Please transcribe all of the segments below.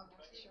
полностью.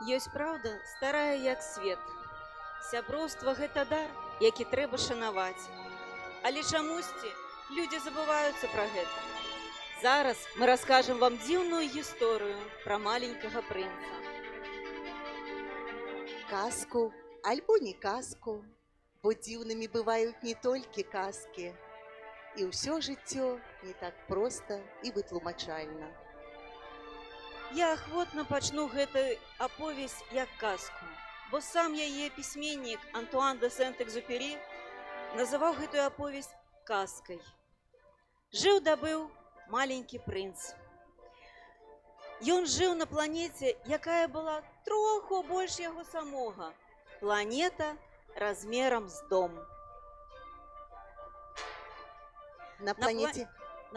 Ёсць праўда, старая як свет. Сяброўства гэта дар, які трэба шанаваць. Але чамусьці людзі забываюцца пра гэта. Зараз мы раскажам вам дзіўную гісторыю пра маленькага прынца. Казку, альбо не казку, бо дзіўнымі бываюць не толькі казкі. І ўсё жыццё не так проста і вытлумачальна. Я ахвотна пачну гэтую аповесць як казку, бо сам яе пісьменнік Антуан де Сент-Экзюпері называў гэтую аповесць казкай. Жыў-дабыў маленькі прынц. Ён жыў на планеце, якая была троху больш яго самога. Планета размерам з дом. На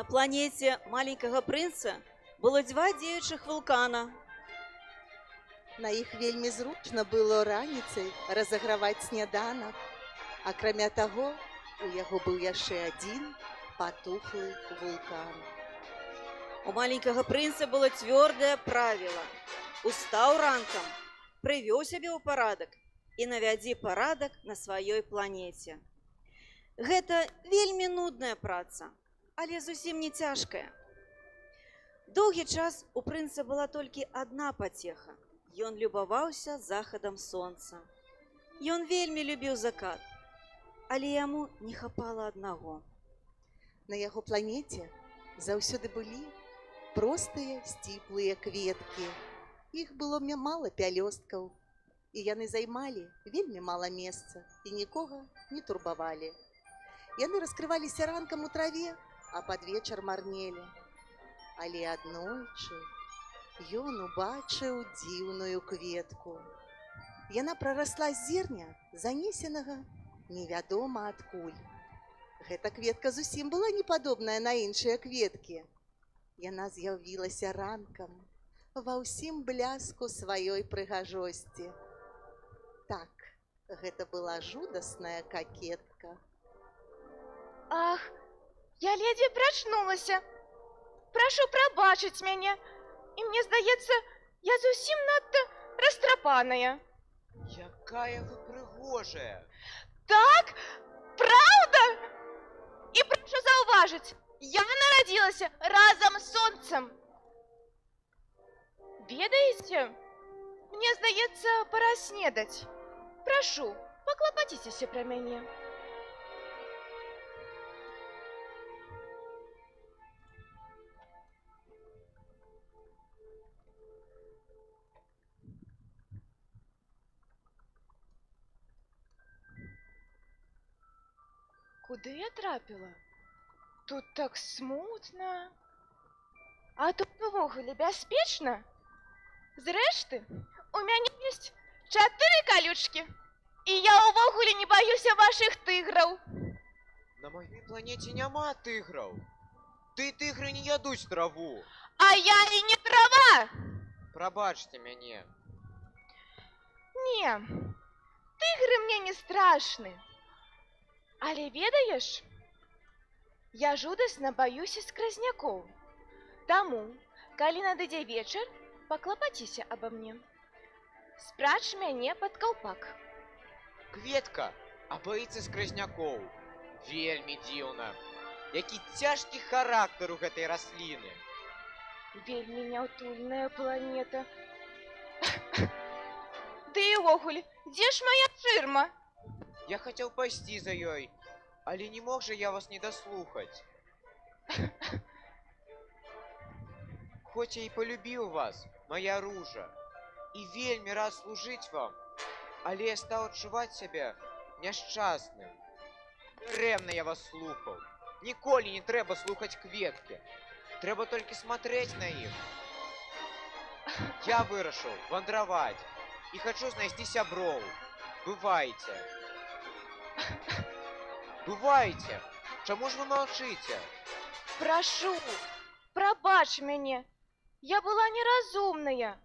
планеце маленькага прынца было 2 дзеючых вулкана. На іх вельмі зручна было раніцай разаграваць сняданак. Акрамя таго, у яго быў яшчэ адзін патухлы вулкан. У маленькага прынца было цвёрдае правіла. Устаў ранкам, прывёў сябе ў парадак і навядзі парадак на сваёй планеце. Гэта вельмі нудная праца, але зусім не цяжкая. Доўгі час у прынца была толькі адна пацеха. Ён любаваўся захадам сонца. Ён вельмі любіў закат, але яму не хапала аднаго. На яго планеце заўсёды былі простыя сціплыя кветкі. Іх было мала пялёсткаў, і яны займалі вельмі мала месца і нікога не турбавалі. Яны раскрываліся ранкам у траве, а пад вечар марнелі. Але аднойчы ён убачыў дзіўную кветку. Яна прарасла з зерня, занесенага невядома адкуль. Гэта кветка зусім была не падобная на іншыя кветкі. Яна з'явілася ранкам ва ўсім бляску сваёй прыгажосці. Так, гэта была жудасная какетка. Ах, я ледзьве прачнулася. Прашу прабачыць мяне. І мне здаецца, Я зусім надта растрапаная. Якая вы прыгожая! Так? Правда? І прошу заўважыць, я нарадзілася разам з сонцем. Ведаеце, мне здаецца, пора снедаць. Прашу, паклапаціцеся пра мяне. Куды я трапіла? Тут так смутна. А тут увогуле бяспечна? Зрэшты, у мяне ёсць 4 калючкі. І я увогуле не баюся вашых тыграў. На маёй планеце няма тыграў. Тыгры не ядуць траву. А я і не трава. Прабачце мяне. Не, тыгры мне не страшны. Але ведаеш, я жудасна баюся скразнякоў. Таму, калі надыдзе вечар, паклапаціся аба мне. Спрач мяне пад каўпак. Кветка, а баіцца скразнякоў. Вельмі дзіўна. Які цяжкі характар у гэтай расліны. Вельмі няўтульная планета. Ды і ўвогуле, дзе ж моя шырма? Я хацеў пайсці за ёй, але не мог жа я вас не даслухаць. Хоць я і полюбіў вас, моя ружа, і вельмі рад служыць вам, але я стаў адчуваць сябе няшчасным. Дарэмна я вас слухаў. Ніколі не трэба слухаць кветкі. Трэба толькі смотрець на іх. Я вырашыў вандраваць і хачу знайсці сяброў. Бывайце. Бывайце. Чаму ж вы маўчыце? Прашу, прабач мяне. Я была неразумная.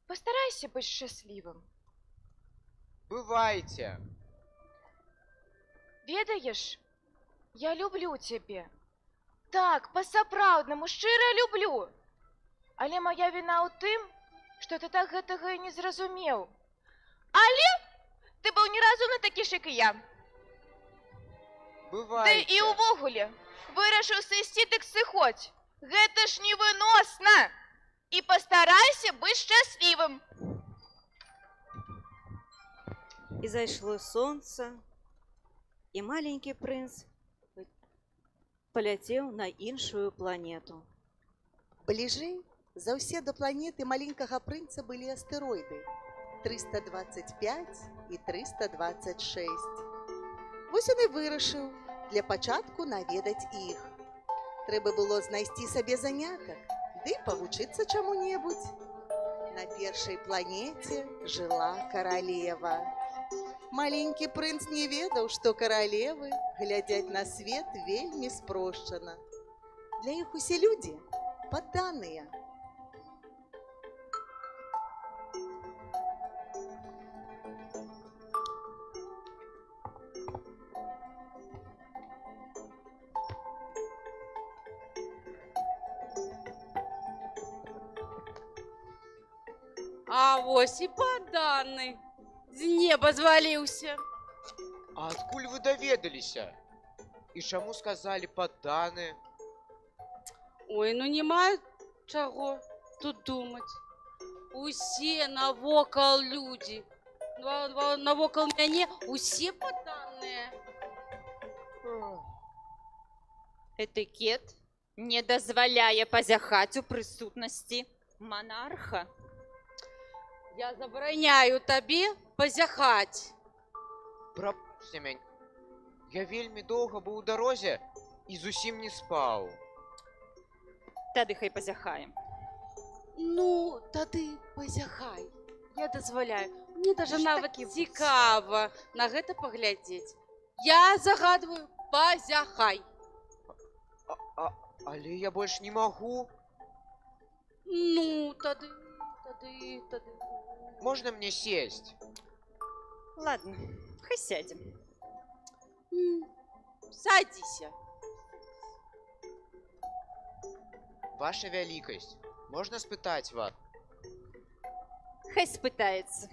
Пастарайся быць шчаслівым. Бывайце. Ведаеш, я люблю цябе. Так, па-сапраўднаму, шчыра люблю. Але моя віна ў тым, што ты так гэтага і не зразумеў. Але ты быў неразумны такі ж, як і я. Бывайце. Ты і ўвогуле вырашыў сысці, дык сыходзь. Гэта ж невыносна. І пастарайся быць шчаслівым. И зайшло солнце, и маленький принц полетел на іншую планету. Бліжэй за ўсе да планеты маленькага прынца былі астэроіды 325 і 326. Вось ён і вырашыў для пачатку наведаць іх. Трэба было знайсці сабе занятак, ды павучыцца чаму-небудзь. На першай планеце жыла каралева. Маленькі прынц не ведаў, што каралевы глядзяць на свет вельмі спрошчана. Для іх усе людзі падданыя. А вось і падданы. З неба зваліўся. А адкуль вы даведаліся? І чаму сказалі падданы? Ой, ну няма чаго тут думаць. Усе навокал людзі. Навокал мяне усе падданыя. Этыкет не дазваляе пазяхаць у прысутнасці манарха. Я забараняю табе пазяхаць. Прабачце мяне. Я вельмі доўга быў у дарозе і зусім не спаў. Тады хай пазяхаем. Ну, тады пазяхай. Я дазваляю. Мне даже ж нават такі вось. цікава на гэта паглядзець. Я загадваю, пазяхай. Але я больш не магу. Ну, тады. Можна мне сесть? Ладно, хай сядзем. Садзіся. Ваша вялікасць, можна спытаць вас? Хай спытаецца.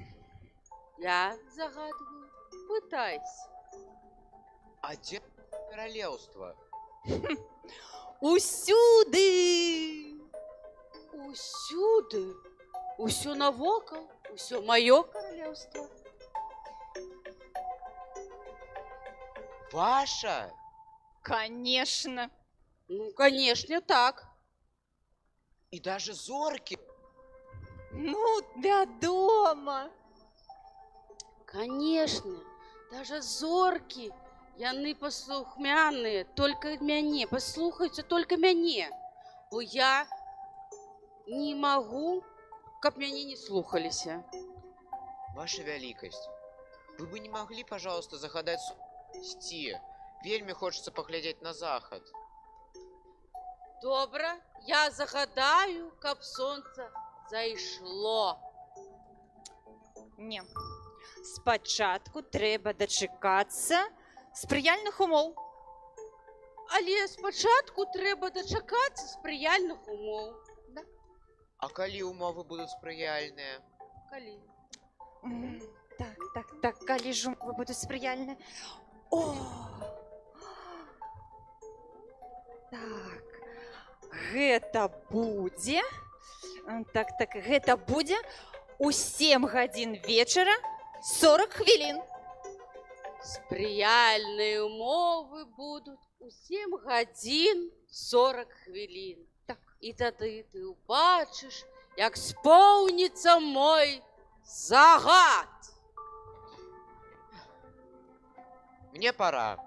Я загадываю. Пытайся. А где королевство? Усюды. Усюды. Усё навокал. Усё маё королевство. Ваша? Конечно. Ну, конечно, так. И даже зорки? Ну, вядома. Конечно. Даже зоркі. Яны паслухмяныя. Только мяне. Паслухаюцца только мяне. Бо я не могу, каб мяне не слухаліся. Ваша великость, вы бы не могли, пожалуйста, загадать сти? Вельми хочется поглядеть на заход. Добра, я загадаю, каб сонца зайшло. Не. Спачатку трэба дачакацца спрыяльных умоў. Але спачатку трэба дачакацца спрыяльных умоў. А калі умовы будут спрыяльныя? Калі? Так, калі ж умовы будуць спрыяльныя. О! Так. Гэта будзе. Так, гэта будзе у 7 гадзін вечара 40 хвілін. Спрыяльныя умовы будуць у 7 гадзін 40 хвілін. Так. І тады ты ўбачыш, як споўніцца мой загад. Мне пора.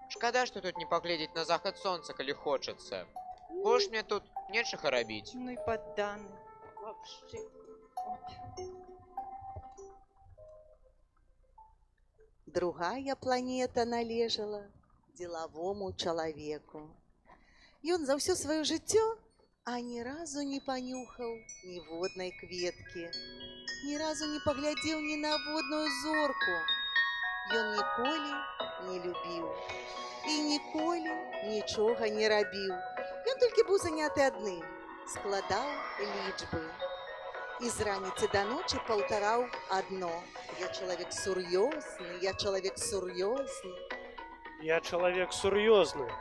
Шкада, что тут не поглядеть на заход солнца, коли хочется. Больше мне тут нечего робить. Ну і падданы. Вообще. Другая планета належала деловому чалавеку. Ён за ўсё сваё жыццё ні разу не панюхаў ніводнай кветкі, ні разу не паглядзеў ні на водную зорку. Ён ніколі не любіў і ніколі нічога не рабіў. Ён толькі быў заняты адным – складаў лічбы. І з раніцы да ночы паўтараў адно: «Я чалавек сур'ёзны, я чалавек сур'ёзны». Я человек серьезный.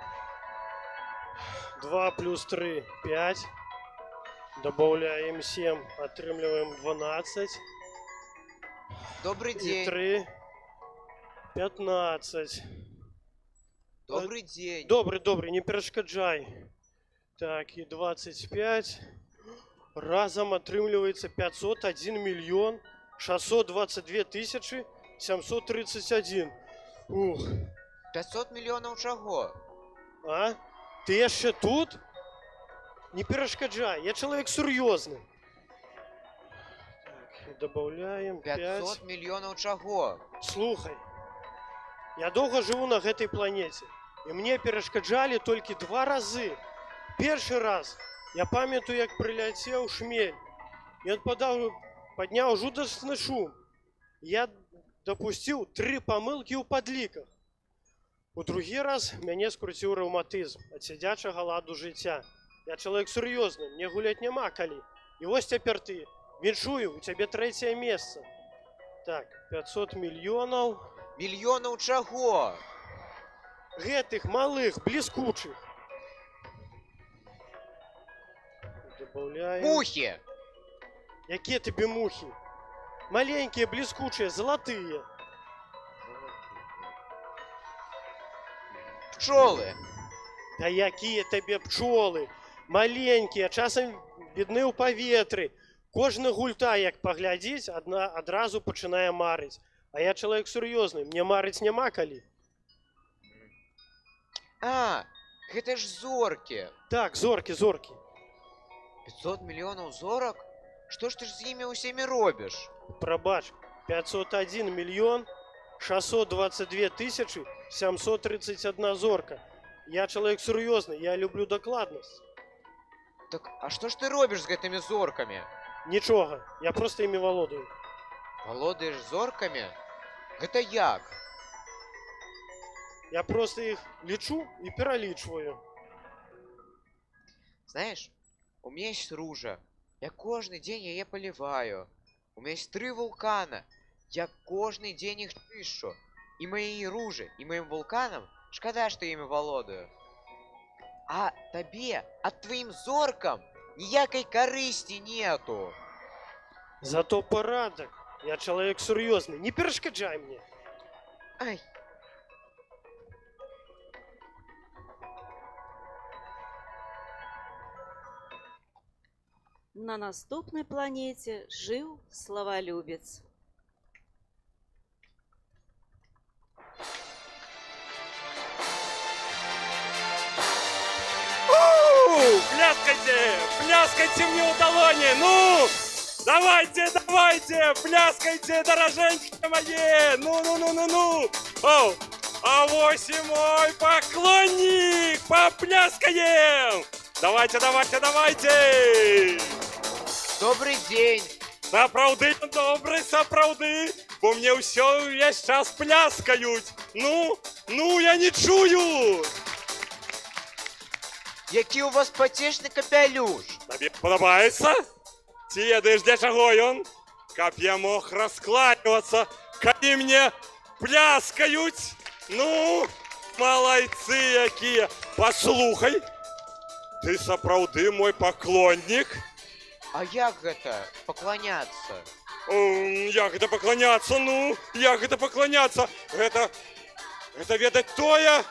2 плюс 3 – 5. Добавляем 7, отрымливаем 12. Добрый И день. 3 – 15. Добрый день. Добрый, не перешкоджай. Так, и 25. Разом отрымливается 501 миллион 622 тысячи 731. Ух. 500 миллионов чего? А? Ты еще тут? Не перешкоджай, я человек серьезный. Так, добавляем 500 5. миллионов чего? Слухай, я долго живу на этой планете, и мне перешкоджали только 2 разы. Первый раз я памятаю, як прилетел шмель, и он поднял жудасный шум. Я допустил 3 помылки у подликах. У другі раз мяне скруціў рэўматызм ад сядзячага ладу жыцця. Я чалавек сур'ёзны, мне гуляць няма калі. І вось цяпер ты. Віншую, у цябе 3-е месца. Так, 500 мільёнаў. Миллионов чего? Гэтых малых, бліскучых. Добавляем. Мухи! Якія тебе мухі? Маленькія, бліскучыя, залатыя. Пчелы! Да якія табе пчолы? Маленькія, часам відны ў паветры. Кожны гульта, як паглядзіць, адразу пачынае марыць. А я чалавек сур'ёзны, мне марыць няма калі. А, это ж зорки. Так, зоркі. 500 миллионов зорок? Что ж ты ж с ними усеми робишь? Прабач, 501 мільён 622 тысячи 731 зорка. Я чалавек сур'ёзны, я люблю дакладнасць. Так, а что ж ты робишь с этими зорками? Нічога, я просто імі валодаю. Володаешь зорками? Это як? Я просто іх лічу і пералічваю. Знаешь, у меня есть ружа. Я каждый день ее поливаю. У меня есть 3 вулкана. Я кожны дзень іх чышчу. І моей ружи, і моим вулканам шкада, што імі валодаю. А табе, ад твоим зоркам ніякай карысці нету. Зато парадак. Я чалавек сур'ёзны. Не перашкаджай мне. Ай, На наступнай планеце жыў славалюбец. Пляскайте! Пляскайте мне в долони! Ну! Давайте, давайте! Пляскайте, дороженьки мои! Ну! Оу! А вось и мой поклонник! Попляскаем! Давайте! добрый дзень. Сапраўды, добрый, сапраўды! Бо мне ўсё увесь час пляскаюць! Ну, я не чую! Які у вас пацешны капялюш? Табе падабаецца? Ці ведаеш, для чаго ён? Каб я мог раскланиваться, калі мне пляскаюць. Ну, малайцы якія. Паслухай, ты сапраўды мой паклоннік? А як гэта пакланяцца? Як гэта пакланяцца? Ну, як гэта пакланяцца? Гэта ведаць тое,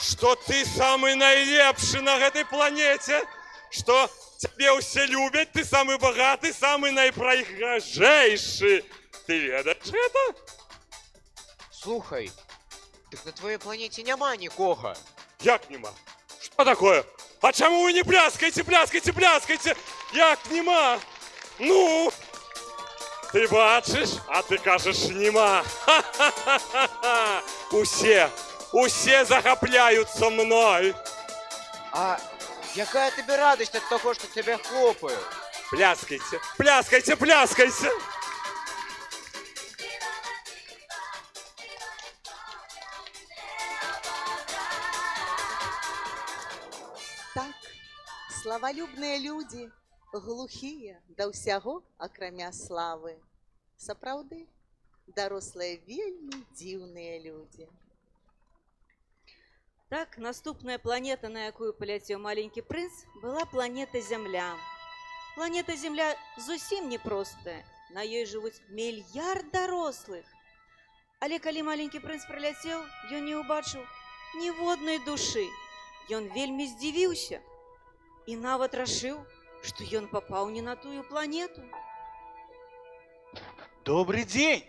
што ты самы найлепшы на гэтай планеце, што цябе ўсе любяць, ты самы багаты, самы найпрыгажэйшы. Ты ведаеш гэта? Слухай, так на твоей планете няма нікога. Як нема? Што такое? А чаму вы не пляскаеце? Як нема? Ну, ты бачыш, а ты кажаш нема. Ха-ха-ха-ха! Усе захапляюцца мной. А якая тебе радость от того, что тебя хлопают? Пляскайте! Так, славалюбныя людзі, глухія да ўсяго, акрамя славы. Сапраўды, дарослыя вельмі дзіўныя людзі. Так, наступная планета, на якую паляцеў маленькі прынц, была планета Зямля. Планета Земля зусім непростая. На ёй жывуць мільярд дарослых. Але калі маленькі прынц праляцеў, ён не ўбачыў ніводнай душы. Ён вельмі здзівіўся і нават рашыў, што ён папаў не на тую планету. Добрый день!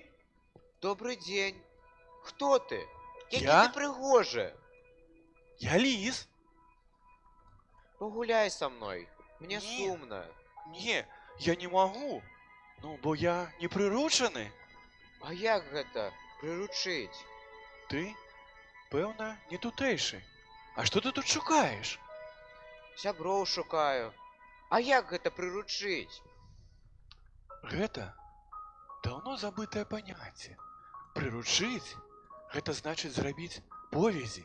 Добрый день. Кто ты? Які Я? ты пригожий. Я лис. Погуляй со мной. Мне Нет. сумно. Не, я не могу. Ну, бо я не приручений. А як гэта приручить? Ты, певно, не тутейший. А что ты тут шукаешь? Сяброў шукаю. А як гэта приручить? Это давно забытое понятие. Приручить – это значит зрабіць повязі.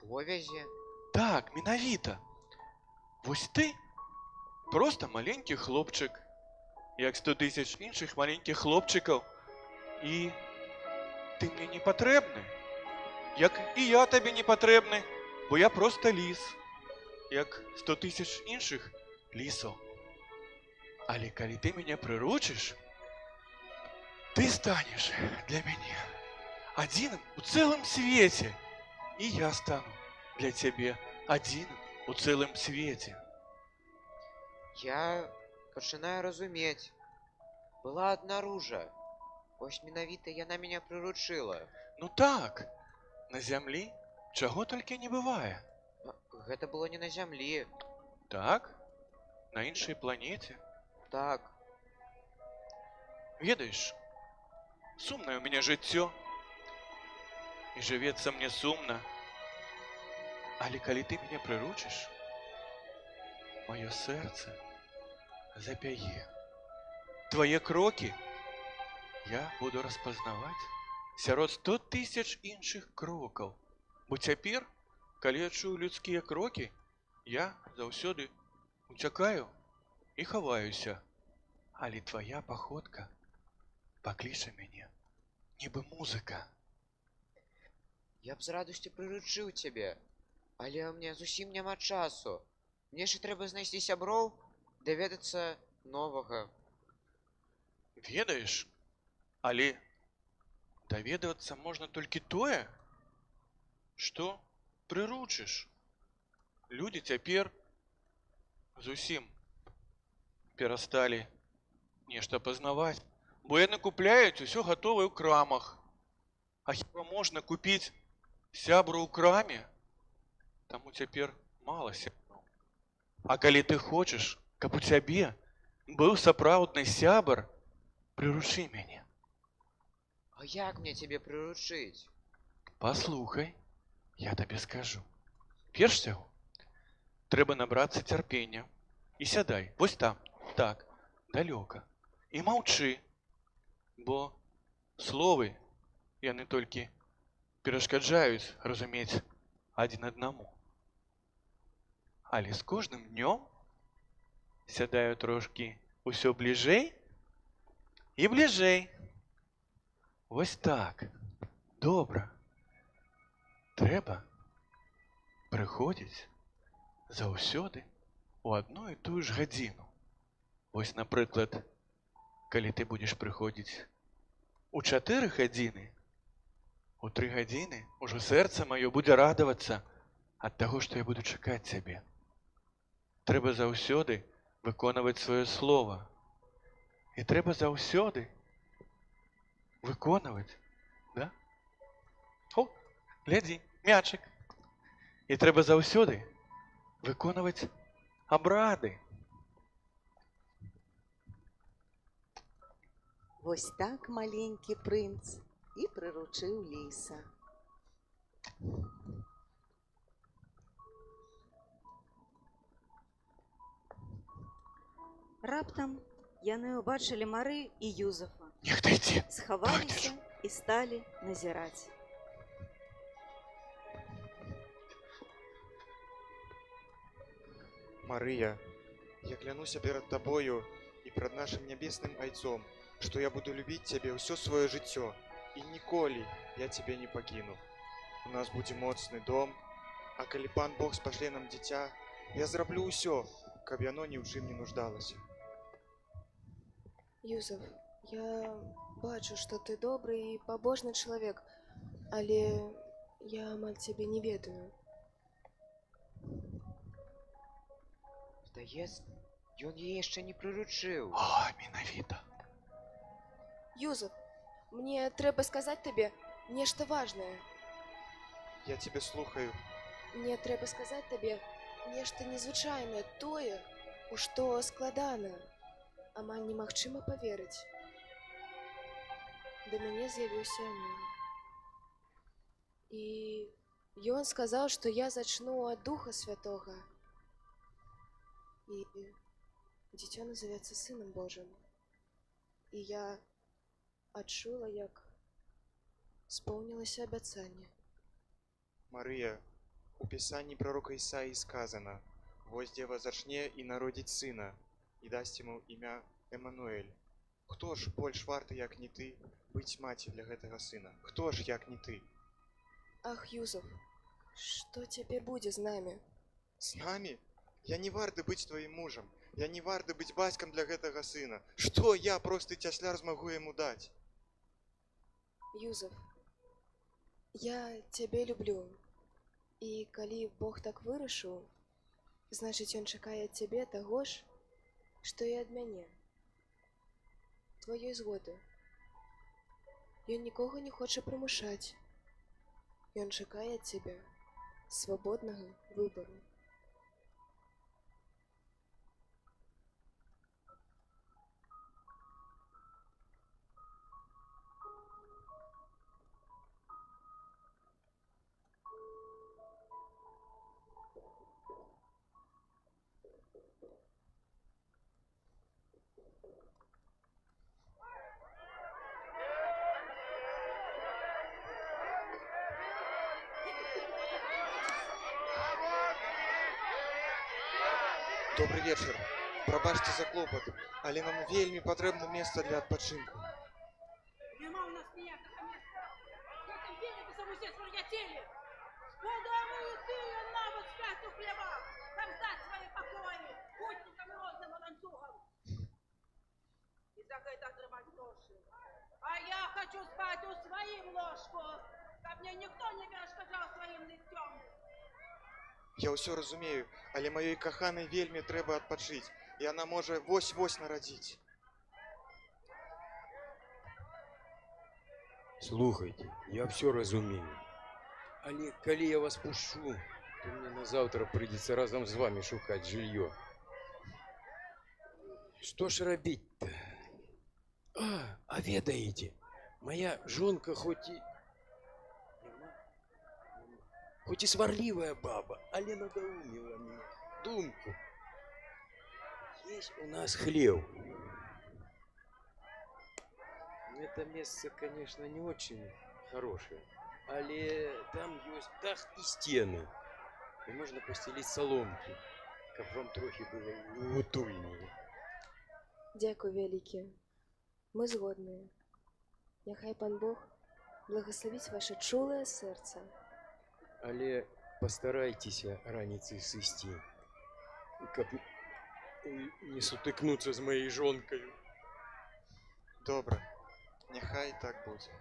Повязи? Так, менавіта. Вось ты просто маленькі хлопчык, як 100 тысяч іншых маленькіх хлопчыкаў. І ты мне не патрэбны, як і я табе не патрэбны, бо я просто ліс, як 100 тысяч іншых лісаў. Але калі ты мяне прыручыш, ты станеш для мяне адзіным у цэлым свеце, і я стану для цябе адзіным у цэлым свеце. Я пачынаю разумець. Была одна ружа. Вось менавіта яна мяне прыручыла. Ну так, на зямлі чаго толькі не бывае. Гэта было не на зямлі. Так, на іншай планеце. Так. Ведаеш, сумнае ў мяне жыццё. І жывецца мне сумна. Але калі ты мяне прыручыш, маё сэрца запяе. Твае крокі я буду распазнаваць сярод 100 тысяч іншых крокаў. Бо цяпер, калі я чую людскія крокі, я заўсёды уцякаю і хаваюся. Але твая паходка пакліча мяне, нібы музыка. Я б з радасцю прыручыў цябе, але ў мне зусім няма часу. Мне ж трэба знайсці сяброў, даведацца новага. Ведаеш, але даведавацца можна толькі тое, што прыручыш. Людзі цяпер зусім перасталі нешта пазнаваць, бо яны купляюць усё гатовае ў крамах. А хіба можна купіць сябру ў краме? Таму цяпер мала сяброў. А калі ты хочаш, каб у цябе быў сапраўдны сябар, прыручы мяне. А як мне цябе прыручыць? Паслухай, я табе скажу. Перш усяго, трэба набрацца цярпення і сядай вось там, так, далёка, і маўчы, бо словы яны толькі перашкаджаюць разумець адзін аднаму. Але з кожным днём сядаю трошкі усё бліжэй і бліжэй. Вось так. Добра. Трэба прыходзіць заўсёды у адну і тую ж гадзіну. Вось, напрыклад, калі ты будзеш прыходзіць у 4 гадзіны, у 3 гадзіны ўжо сэрца маё будзе радавацца ад таго, што я буду чакаць цябе. Трэба заўсёды выконваць сваё слова. І трэба заўсёды выконваць, да? О, глядзі, мячык. І трэба заўсёды выконваць абрады. Вось так маленькі прынц і прыручыў ліса. Раптам яны ўбачылі Мары і Юзафа, Нехта ідзе. схаваліся і сталі назіраць. Марыя, я клянуся перад табою і перад нашым нябесным айцом, што я буду любіць цябе ўсё сваё жыццё і ніколі я цябе не пакіну. У нас будзе моцны дом, а калі пан Бог спашле нам дзіця, я зраблю ўсё, каб яно ні ў чым не нуждалася. Юзаф, я бачу, што ты добры і пабожны чалавек, але я амаль цябе не ведаю. Здаецца, ён яе яшчэ не прыручыў. О, менавіта. Юзаф, мне трэба сказаць табе нешта важнае. Я цябе слухаю. Мне трэба сказаць табе нешта незвычайнае, тое, у што складана, амаль немагчыма паверыць. Да мяне з'явіўся ангел. І ён сказаў, што я зачну ад Духа Святога. І дзіцё назавецца Сынам Божым. І я адчула, як споўнілася абяцанне. Марыя, у пісанні прарока Ісаі сказана: «Вось дзева зачне і народзіць сына, і дасць яму імя Эмануэль». Хто ж больш варты, як не ты, быць маці для гэтага сына? Хто ж, як не ты? Ах, Юзаф, што цяпер будзе з намі? З намі? Я не варты быць тваім мужам. Я не варты быць бацькам для гэтага сына. Што я, просты цясляр, змагу яму даць? Юзаф, я цябе люблю. І калі Бог так вырашыў, значыць, ён чакае ад цябе таго ж, што і ад мяне. Тваёй згоды. Ён нікога не хоча прымушаць. Ён чакае ад цябе свабоднага выбару. Добры вечар. Прабачце за клопат, але нам вельмі патрэбна месца для адпачынку. у сваім ложку, каб мне ніхто не перашкаджаў сваім ныццём. Я ўсё разумею, але маёй каханай вельмі трэба адпачыць. Яна можа вось-вось нарадзіць. Слухайте, я все разумею. Але калі я вас пушу, то мне на завтра придется разом с вами шукать жилье. Что ж рабіць-то? А ведаеце, моя жонка хоть и сварливая баба, але надоумила меня. Думку. Есть у нас хлев. Это место, конечно, не очень хорошее, але там есть дах и стены, и можно постелить соломки, как вам трохи было утульнее. Дякую вялікі. Мы згодныя. Няхай пан Бог благословить ваше чулае сэрца. Але постарайтеся раніцай сысці, каб не сутыкнуцца з моей жонкою. Добра, няхай так будзе.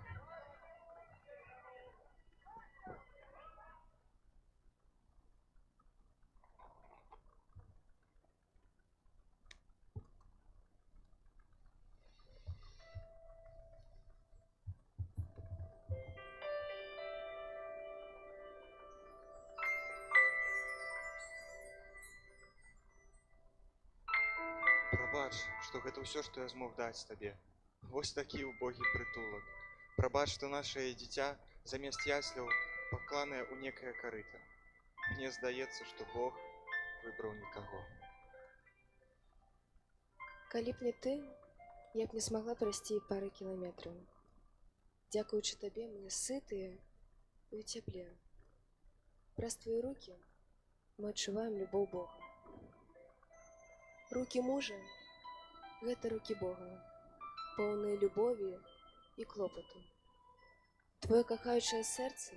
Прабач, што гэта ўсё, што я змог даць табе. Вось такі убогі прытулак. Прабач, што нашае дзіця замест ясляў пакланае ў некае карыта. Мне здаецца, што Бог выбраў нікаго. Калі б не ты, я б не смогла прайсці і пары кіламетраў. Дзякуючы табе мы сытыя і ў цяпле. Праз твои рукі мы адчуваем любоў Бога. Рукі мужа – гэта рукі Бога, поўныя любові і клопату. Твоё кахаючае сэрца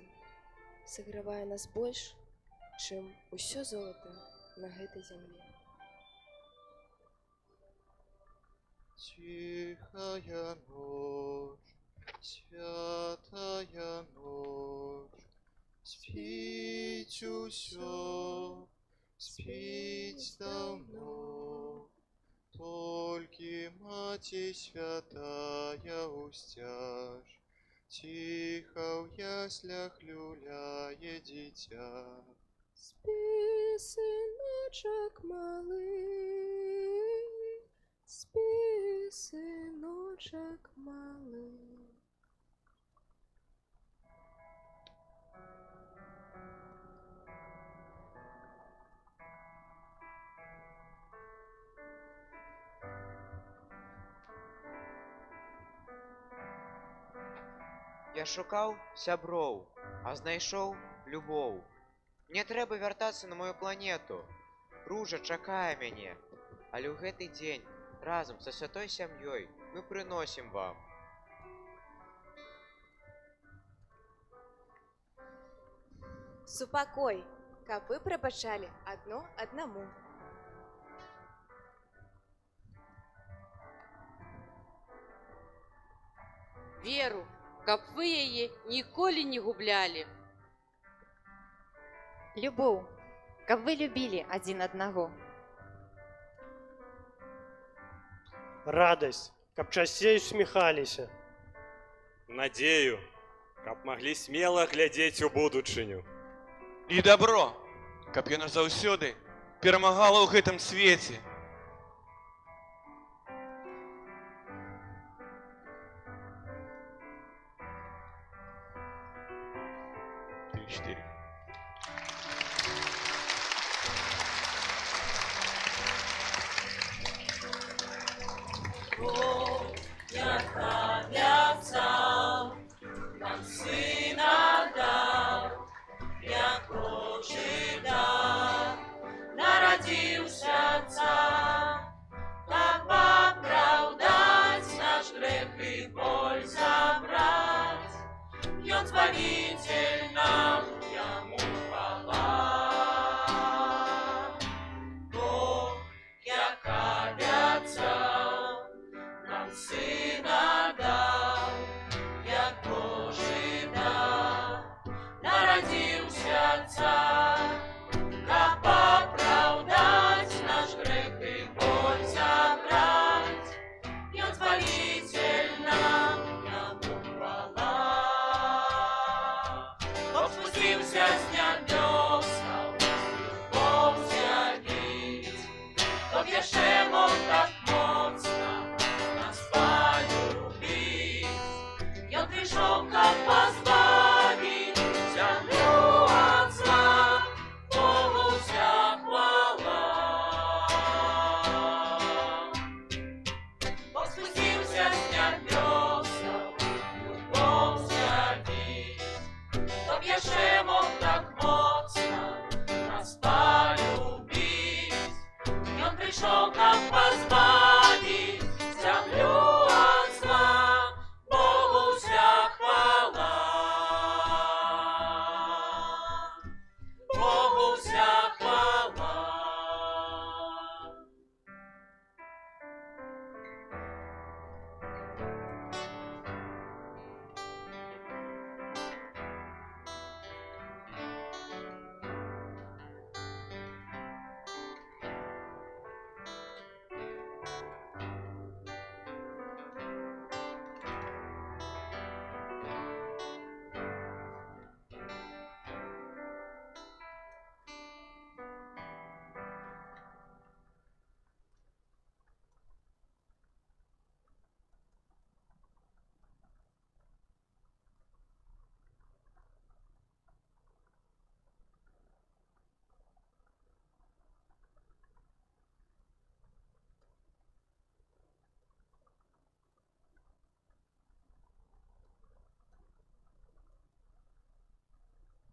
сагравае нас больш, чым усё золата на гэтай зямлі. Тихая ночь, святая ночь, спіць усё, спіць даўно, толькі Маці святая ўсцяж, ціха ў яслях люляе дзіця. Спі, сыночак малы, спі, сыночак малы. Я шукаў сяброў, а знайшоў любоў. Мне трэба вяртацца на мою планету. Ружа чакае мяне. Але ў гэты дзень разам са святой сям'ёй мы прыносім вам. Супакой, каб вы прабачалі адно аднаму. Веру, каб вы яе ніколі не гублялі. Любоў, каб вы любілі адзін аднаго. Радасць, каб часцей усміхаліся. Надею, каб маглі смела глядзець у будучыню. І добро, каб яно заўсёды перамагала ў гэтым свеце. Три-четыре. Сына дав, як чтоб яшчэ мог так моцна нас полюбіць. Ён прыйшоў, каб пазбавіць зямлю ад зла, Богу вся хвала. Бог спусціўся з нябёсаў, любоў з'явіць, чтоб яшчэ мог так моцна нас полюбіць. Ён прыйшоў, каб пазбавіць